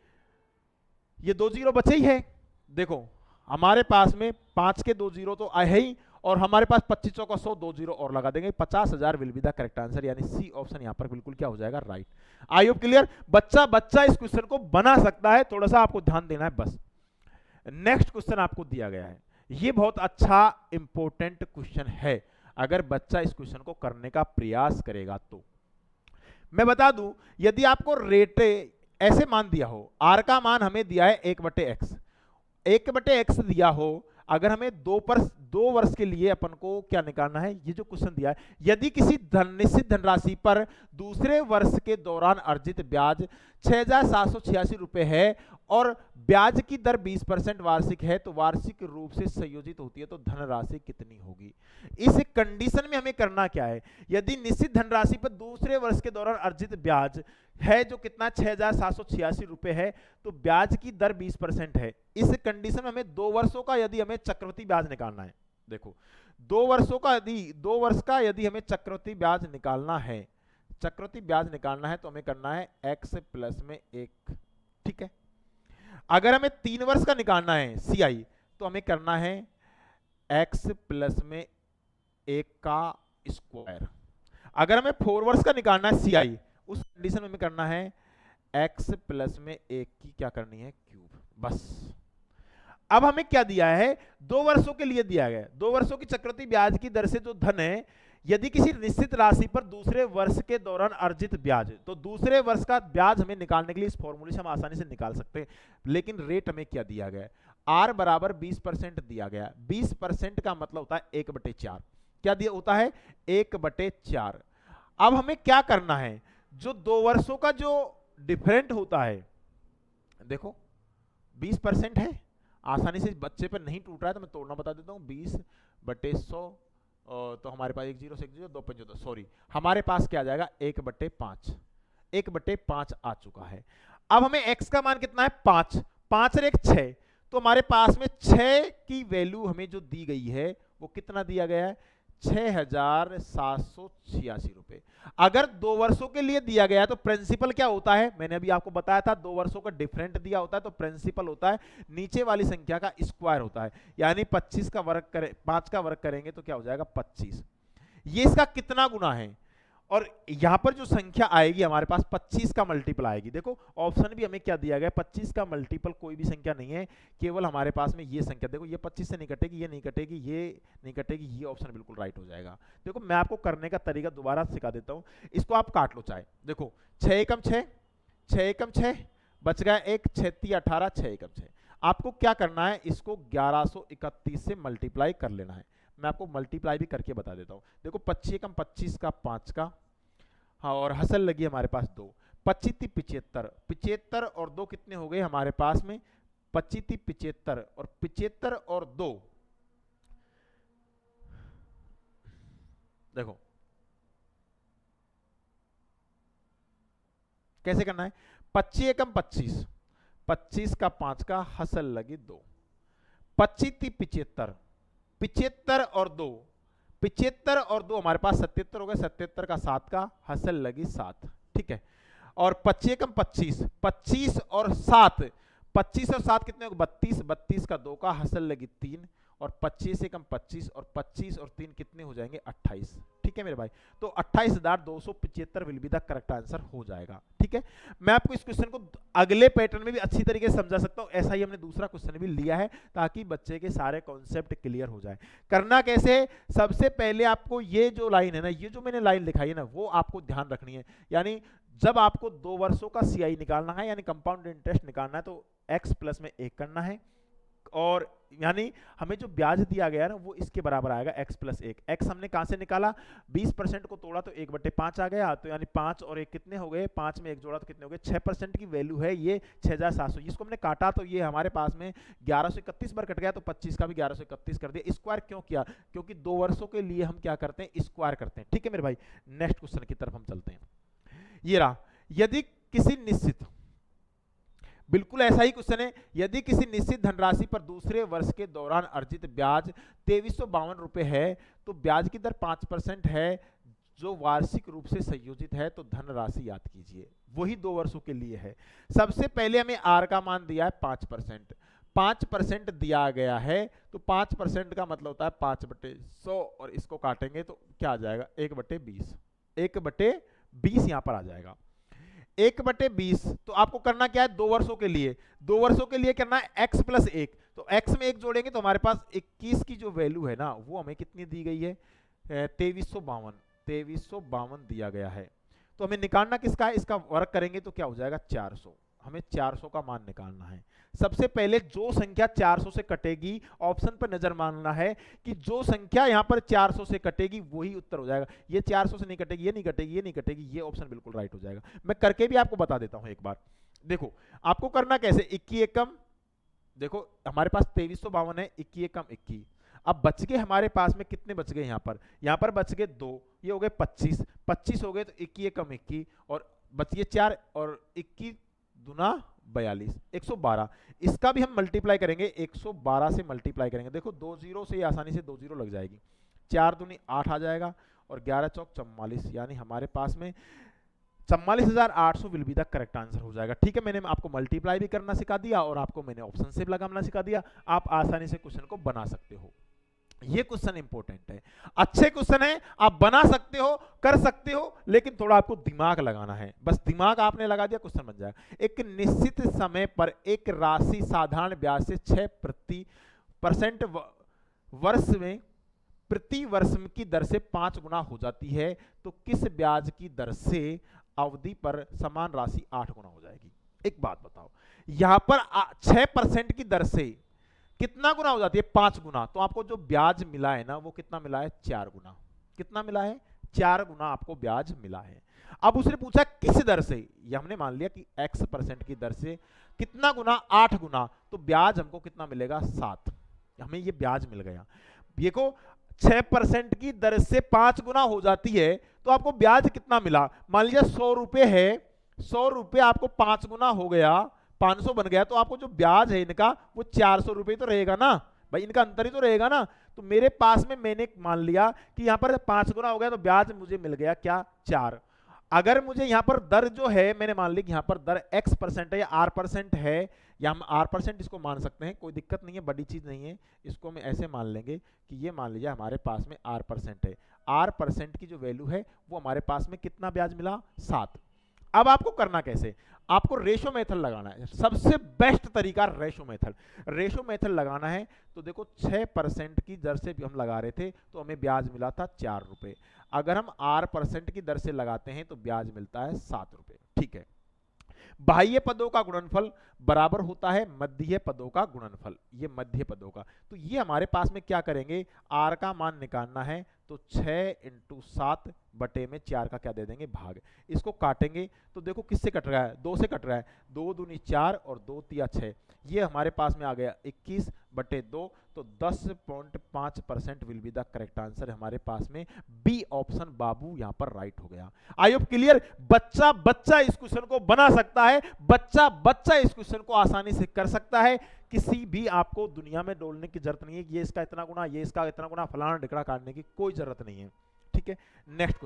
ये 2 जीरो बचे ही है। देखो हमारे पास में 5 के 2 जीरो तो आए ही, और हमारे पास 25 चौका 100, 2 जीरो और लगा देंगे, 50,000 will be the correct answer, यानी सी ऑप्शन यहां पर बिल्कुल क्या हो जाएगा, राइट। आई होप क्लियर। बच्चा इस क्वेश्चन को बना सकता है, थोड़ा सा आपको ध्यान देना है बस। नेक्स्ट क्वेश्चन आपको दिया गया है, ये बहुत अच्छा इंपॉर्टेंट क्वेश्चन है। अगर बच्चा इस क्वेश्चन को करने का प्रयास करेगा तो मैं बता दूं, यदि आपको रेट ऐसे मान दिया हो, आर का मान हमें दिया है 1/x, 1/x दिया हो, अगर हमें 2 वर्ष के लिए अपन को क्या निकालना है, ये जो क्वेश्चन दिया है, यदि किसी निश्चित धनराशि पर दूसरे वर्ष के दौरान अर्जित ब्याज 6,786 रुपए है और ब्याज की दर 20% वार्षिक है तो वार्षिक रूप से संयोजित होती है तो धनराशि कितनी होगी। इस कंडीशन में हमें करना क्या है, यदि निश्चित धनराशि पर दूसरे वर्ष के दौरान अर्जित ब्याज है जो कितना 6,786 रुपए है तो ब्याज की दर 20% है। इस कंडीशन में हमें 2 वर्षों का यदि हमें चक्रवृद्धि ब्याज निकालना है, देखो 2 वर्ष का यदि हमें चक्रवृद्धि ब्याज निकालना है, चक्रवृद्धि ब्याज निकालना है तो हमें करना है x प्लस में 1, ठीक है। अगर हमें 3 वर्ष का निकालना है CI तो हमें करना है x प्लस में 1 का स्क्वायर। अगर हमें 4 वर्ष का निकालना है CI उस कंडीशन में हमें करना है x प्लस में 1 की क्या करनी है क्यूब, बस। अब हमें क्या दिया है, 2 वर्षों के लिए दिया गया, 2 वर्षों की चक्रवृद्धि ब्याज की दर से जो धन है यदि किसी निश्चित राशि पर दूसरे वर्ष के दौरान अर्जित ब्याज, तो दूसरे वर्ष का ब्याज हमें निकालने के लिए इस फॉर्मूले से हम आसानी से निकाल सकते हैं, लेकिन रेट हमें क्या दिया गया है, R बराबर 20% दिया गया है। 20% का मतलब होता है 1/4, क्या दिया होता है 1/4। अब हमें क्या करना है, जो 2 वर्षों का जो डिफरेंट होता है, देखो 20% है, आसानी से बच्चे पर नहीं टूट रहा है तो मैं तोड़ना बता देता हूँ, 20/100 तो हमारे पास 1 0 से 1 0 2 5 2, सॉरी हमारे पास क्या आ जाएगा 1/5, 1/5 आ चुका है। अब हमें x का मान कितना है 5, 5 और 1 6, तो हमारे पास में 6 की वैल्यू हमें जो दी गई है वो कितना दिया गया है 6,786 रुपए। अगर 2 वर्षों के लिए दिया गया है तो प्रिंसिपल क्या होता है, मैंने अभी आपको बताया था 2 वर्षों का डिफरेंट दिया होता है तो प्रिंसिपल होता है नीचे वाली संख्या का स्क्वायर होता है, यानी 25 का वर्ग करें 5 का वर्ग करेंगे तो क्या हो जाएगा 25। ये इसका कितना गुना है, और यहां पर जो संख्या आएगी हमारे पास 25 का मल्टीपल आएगी। देखो ऑप्शन भी हमें क्या दिया गया, 25 का मल्टीपल कोई भी संख्या नहीं है, केवल हमारे पास में ये संख्या, देखो ये 25 से नहीं कटेगी, ये नहीं कटेगी, ये नहीं कटेगी, ये ऑप्शन बिल्कुल राइट हो जाएगा। देखो मैं आपको करने का तरीका दोबारा सिखा देता हूं, इसको आप काट लो चाहे, देखो 6 एकम 6, 6 एकम 6 बच गया 1, 6 3 18, 6 एकम 6। आपको क्या करना है, इसको 1131 से मल्टीप्लाई कर लेना है। मैं आपको मल्टीप्लाई भी करके बता देता हूं, देखो 25 एकम 25 का 5 का, हाँ और हसल लगी हमारे पास 2, 25 × 75, 75 और 2 कितने हो गए हमारे पास में 25 × 75 और 75 और 2, देखो कैसे करना है, 25 एकम 25, 25 का 5 का हसल लगी 2, 25 × 75, 75 और 2, 75 और 2 हमारे पास 77 हो गए, 77 का 7 का हसल लगी 7, ठीक है। और 25 एकम 25, 25 और 7, 25 और 7 कितने हो गए 32, 32 का 2 का हसल लगी 3, और 25 एकम 25 और 25 और 3 कितने हो जाएंगे 28, ठीक है मेरे भाई। तो 28,275 will be the correct answer हो जाएगा, ठीक है। मैं आपको इस क्वेश्चन को अगले पैटर्न में भी अच्छी तरीके से समझा सकता हूं, ऐसा ही हमने दूसरा क्वेश्चन भी लिया है ताकि बच्चे के सारे कॉन्सेप्ट क्लियर हो जाए। करना कैसे, सबसे पहले आपको ये जो लाइन है ना, ये जो मैंने लाइन लिखाई है ना, वो आपको ध्यान रखनी है। यानी जब आपको 2 वर्षों का CI निकालना है यानी कंपाउंड इंटरेस्ट निकालना है तो x प्लस में 1 करना है, और यानी हमें जो ब्याज दिया गया ना वो इसके बराबर आएगा x प्लस 1। x हमने कहां से निकाला, 20% को तोड़ा तो 1/5 आ गया, तो यानी 5 और 1 कितने हो गए, 5 में 1 जोड़ा तो कितने हो गए 6% की वैल्यू है ये 6,700। इसको हमने काटा तो ये हमारे पास में 1131 बार कट गया, तो 25 का भी 1131 कर दिया। स्क्वायर क्यों किया, क्योंकि 2 वर्षों के लिए हम क्या करते हैं स्क्वायर करते हैं, ठीक है मेरे भाई। नेक्स्ट क्वेश्चन की तरफ हम चलते हैं, ये रहा, यदि किसी निश्चित, बिल्कुल ऐसा ही क्वेश्चन है, यदि किसी निश्चित धनराशि पर दूसरे वर्ष के दौरान अर्जित ब्याज 2352 रुपए है तो ब्याज की दर 5% है जो वार्षिक रूप से संयोजित है तो धनराशि याद कीजिए। वही 2 वर्षों के लिए है। सबसे पहले हमें R का मान दिया है 5%, 5% दिया गया है तो 5% का मतलब होता है 5/100, और इसको काटेंगे तो क्या आ जाएगा 1/20, 1/20 यहां पर आ जाएगा 1/20। तो आपको करना क्या है, 2 वर्षों के लिए, 2 वर्षों के लिए करना है x प्लस 1, तो x में 1 जोड़ेंगे तो हमारे पास 21 की जो वैल्यू है ना वो हमें कितनी दी गई है 2352 दिया गया है। तो हमें निकालना किसका है, इसका वर्क करेंगे तो क्या हो जाएगा 400, हमें 400 का मान निकालना है। सबसे पहले जो संख्या 400 से कटेगी, ऑप्शन पर नजर मारना है कि जो संख्या यहां पर 400 से कटेगी वही उत्तर हो जाएगा। ये 400 से नहीं कटेगी, ये नहीं कटेगी, ये नहीं कटेगी, ये ऑप्शन बिल्कुल राइट हो जाएगा। मैं करके भी आपको बता देता हूं एक बार। देखो आपको करना कैसे, 21 एकम, देखो हमारे पास 2352 है, 21 एकम 21। अब बच गए हमारे पास में कितने बच गए, यहाँ पर बच गए 2, ये हो गए 25, 25 हो गए तो 21 एकम 21 और बचिए 4 और 21 दूना 42, 112। इसका भी हम मल्टीप्लाई करेंगे, 112 से मल्टीप्लाई करेंगे। देखो 2 जीरो से आसानी से 2 जीरो लग जाएगी, 4 दूनी 8 आ जाएगा और 11 चौक 44, यानी हमारे पास में 44,800 will be the correct answer हो जाएगा। ठीक है, मैंने आपको मल्टीप्लाई भी करना सिखा दिया और आपको मैंने ऑप्शन से लगाना सिखा दिया। आप आसानी से क्वेश्चन को बना सकते हो। ये क्वेश्चन इंपॉर्टेंट है, अच्छे क्वेश्चन है, आप बना सकते हो, कर सकते हो, लेकिन थोड़ा आपको दिमाग लगाना है। बस दिमाग आपने लगा दिया, क्वेश्चन बन जाएगा। एक निश्चित समय पर एक राशि साधारण ब्याज से 6% वर्ष में प्रति वर्ष की दर से 5 गुना हो जाती है, तो किस ब्याज की दर से अवधि पर समान राशि 8 गुना हो जाएगी। एक बात बताओ, यहां पर 6% की दर से कितना गुना हो जाती है, 5 गुना। तो आपको जो ब्याज मिला है ना, वो कितना मिला है, 4 गुना। कितना मिला है, 4 गुना आपको ब्याज मिला है। अब उसने पूछा किस दर से, ये हमने मान लिया कि x% की दर से कितना गुना, 8 गुना, तो ब्याज हमको कितना मिलेगा, 7। हमें ये ब्याज मिल गया। देखो 6% की दर से 5 गुना हो जाती है, तो आपको ब्याज कितना मिला, मान लीजिए 100 रुपए है, 100 रुपए आपको 5 गुना हो गया, 500 बन गया, तो आपको जो ब्याज है इनका वो 400 रुपए तो रहेगा ना भाई, इनका अंतर ही तो रहेगा ना। तो मेरे पास में मैंने मान लिया कि यहाँ पर 5 गुना हो गया, तो ब्याज मुझे मिल गया क्या, 4। अगर मुझे यहाँ पर दर जो है, मैंने मान ली कि यहाँ पर दर x% है या r% है, या हम r% इसको मान सकते हैं, कोई दिक्कत नहीं है, बड़ी चीज नहीं है। इसको हम ऐसे मान लेंगे कि ये मान लीजिए हमारे पास में r% है, r% की जो वैल्यू है वो हमारे पास में कितना ब्याज मिला, 7। अब आपको करना कैसे, आपको रेशो मेथड लगाना है। सबसे बेस्ट तरीका रेशो मेथड। रेशो मेथड लगाना है तो देखो 6% की दर से भी हम लगा रहे थे तो हमें ब्याज मिला था 4 रुपए। अगर हम r% की दर से लगाते हैं तो ब्याज मिलता है 7 रुपए। ठीक है, बाह्य पदों का गुणनफल बराबर होता है मध्य पदों का गुणनफल, ये मध्य पदों का। तो ये हमारे पास में क्या करेंगे, r का मान निकालना है तो 6 × 7 बटे में 4 का क्या दे देंगे, भाग। इसको काटेंगे तो देखो किससे कट रहा है, 2 से कट रहा है, 2 दूनी 4 और 2 तिया 6, ये हमारे पास में आ गया 21 बटे 2, तो 10.5% will be the correct answer. हमारे पास में बी ऑप्शन बाबू यहां पर राइट हो गया। आई होप क्लियर। बच्चा इस क्वेश्चन को बना सकता है, बच्चा इस क्वेश्चन को आसानी से कर सकता है। किसी भी आपको दुनिया में डोलने की जरूरत नहीं है, ये इसका इतना गुना, ये इसका इतना गुना, फलाना ढिकड़ा काटने की कोई जरूरत नहीं है। ठीक है, नेक्स्ट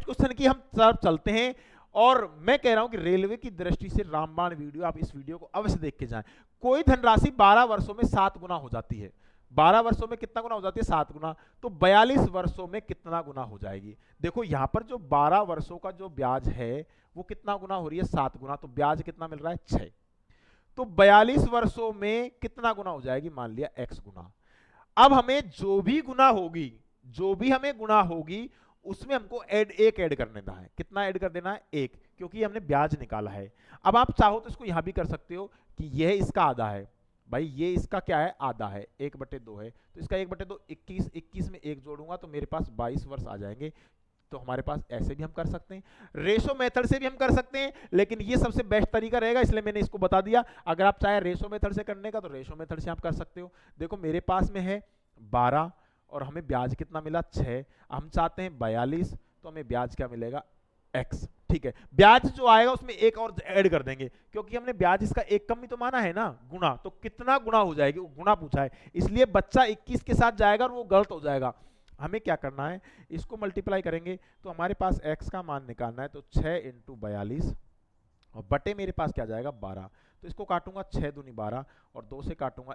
क्वेश्चन की हम तरफ चलते हैं। और मैं कह रहा हूं कि रेलवे की दृष्टि से रामबाण वीडियो, आप इस वीडियो को अवश्य देख के जाएं। कोई धनराशि 12 वर्षों में 7 गुना हो जाती है, 12 वर्षों में कितना गुना हो जाती है, 7 गुना, तो 42 वर्षों में कितना गुना हो जाएगी। देखो यहां पर जो 12 वर्षों का जो ब्याज है वो कितना गुना हो रही है, 7 गुना, तो ब्याज कितना मिल रहा है, 6। तो 42 वर्षों में कितना गुना हो जाएगी, मान लिया x गुना। अब हमें जो भी गुना होगी, जो भी हमें गुना होगी उसमें हमको एक ऐड कर देना है। कितना ऐड कर देना है, 1, क्योंकि हमने ब्याज निकाला है। अब आप चाहो तो इसको यहां भी कर सकते हो कि यह इसका आधा है, भाई ये इसका क्या है, आधा है, 1/2 है, तो इसका 1/2 21, 21 में 1 जोड़ूंगा तो मेरे पास 22 वर्ष आ जाएंगे। तो हमारे पास ऐसे भी हम कर सकते हैं, रेशो मेथड से भी हम कर सकते हैं, लेकिन ये सबसे बेस्ट तरीका रहेगा, इसलिए मैंने इसको बता दिया। अगर आप चाहे रेशो मेथड से करने का तो रेशो मेथड से आप कर सकते हो। देखो मेरे पास में है 12 और हमें ब्याज कितना मिला, 6, हम चाहते हैं 42, तो हमें ब्याज क्या मिलेगा, x। ठीक है, ब्याज जो आएगा उसमें एक और ऐड कर देंगे, क्योंकि हमने ब्याज इसका एक कम ही तो माना है ना, गुना, तो कितना गुना हो जाएगी, गुना पूछा है, इसलिए बच्चा 21 के साथ जाएगा और वो गलत हो जाएगा। हमें क्या करना है, इसको मल्टीप्लाई करेंगे तो हमारे पास x का मान निकालना है, तो 6 × 42 और बटे मेरे पास क्या जाएगा, 12। तो इसको काटूंगा 6 दूनी 12 और 2 से काटूंगा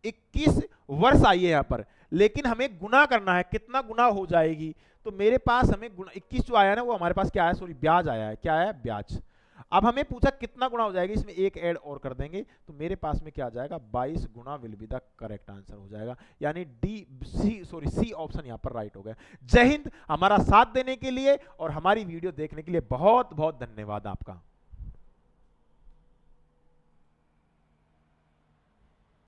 21 वर्ष आई है यहाँ पर, लेकिन हमें गुना करना है, कितना गुना हो जाएगी। तो मेरे पास हमें 21 जो आया ना वो हमारे पास क्या है, सॉरी ब्याज आया है, क्या आया, ब्याज। अब हमें पूछा कितना गुना हो जाएगी, इसमें एक ऐड और कर देंगे तो मेरे पास में क्या आ जाएगा, 22 गुना will be the correct answer हो जाएगा, यानी सी ऑप्शन यहाँ पर राइट हो गया। जय हिंद। हमारा साथ देने के लिए और हमारी वीडियो देखने के लिए बहुत बहुत धन्यवाद आपका।